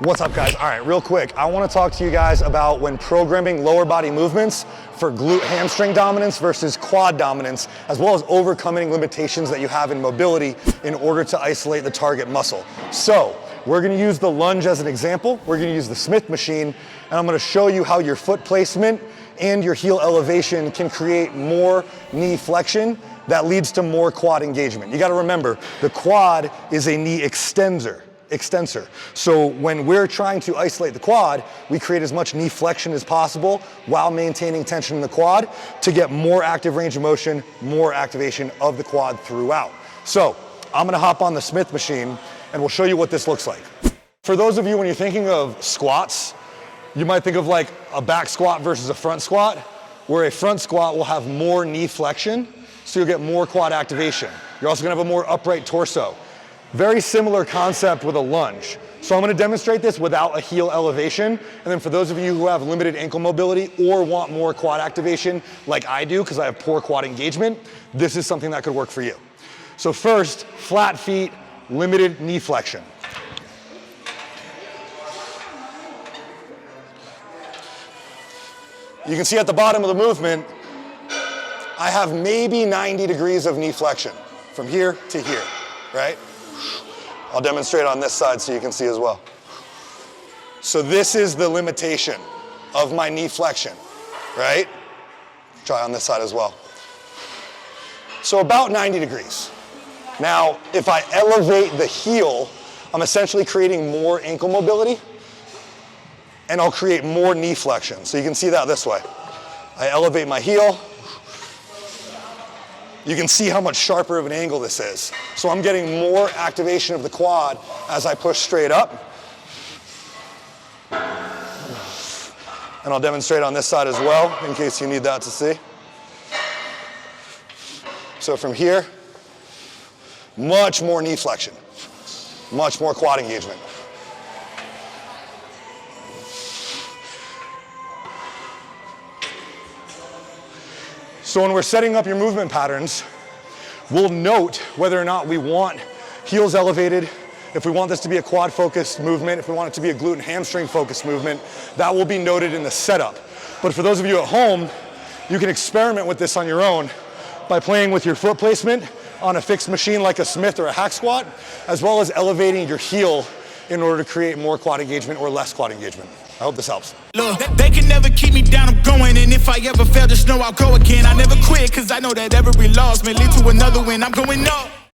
What's up, guys? All right, real quick, I want to talk to you guys about when programming lower body movements for glute hamstring dominance versus quad dominance, as well as overcoming limitations that you have in mobility in order to isolate the target muscle. So we're going to use the lunge as an example. We're going to use the Smith machine, and I'm going to show you how your foot placement and your heel elevation can create more knee flexion that leads to more quad engagement. You got to remember, the quad is a knee extensor. So when we're trying to isolate the quad, we create as much knee flexion as possible while maintaining tension in the quad to get more active range of motion, more activation of the quad throughout. So I'm gonna hop on the Smith machine and we'll show you what this looks like. For those of you, when you're thinking of squats, you might think of like a back squat versus a front squat, where a front squat will have more knee flexion, so you'll get more quad activation. You're also gonna have a more upright torso. Very similar concept with a lunge. So I'm gonna demonstrate this without a heel elevation. And then for those of you who have limited ankle mobility or want more quad activation like I do because I have poor quad engagement, this is something that could work for you. So first, flat feet, limited knee flexion. You can see at the bottom of the movement, I have maybe 90 degrees of knee flexion from here to here, right? I'll demonstrate on this side so you can see as well. So this is the limitation of my knee flexion, right? Try on this side as well. So about 90 degrees. Now, if I elevate the heel, I'm essentially creating more ankle mobility and I'll create more knee flexion. So you can see that this way. I elevate my heel. You can see how much sharper of an angle this is. So I'm getting more activation of the quad as I push straight up. And I'll demonstrate on this side as well, in case you need that to see. So from here, much more knee flexion, much more quad engagement. So when we're setting up your movement patterns, we'll note whether or not we want heels elevated, if we want this to be a quad focused movement, if we want it to be a glute and hamstring focused movement, that will be noted in the setup. But for those of you at home, you can experiment with this on your own by playing with your foot placement on a fixed machine like a Smith or a hack squat, as well as elevating your heel in order to create more quad engagement or less quad engagement. I hope this helps. Look, they can never keep me down, I'm going. And if I ever fail, just know I'll go again. I never quit, cause I know that every loss may lead to another win. I'm going up.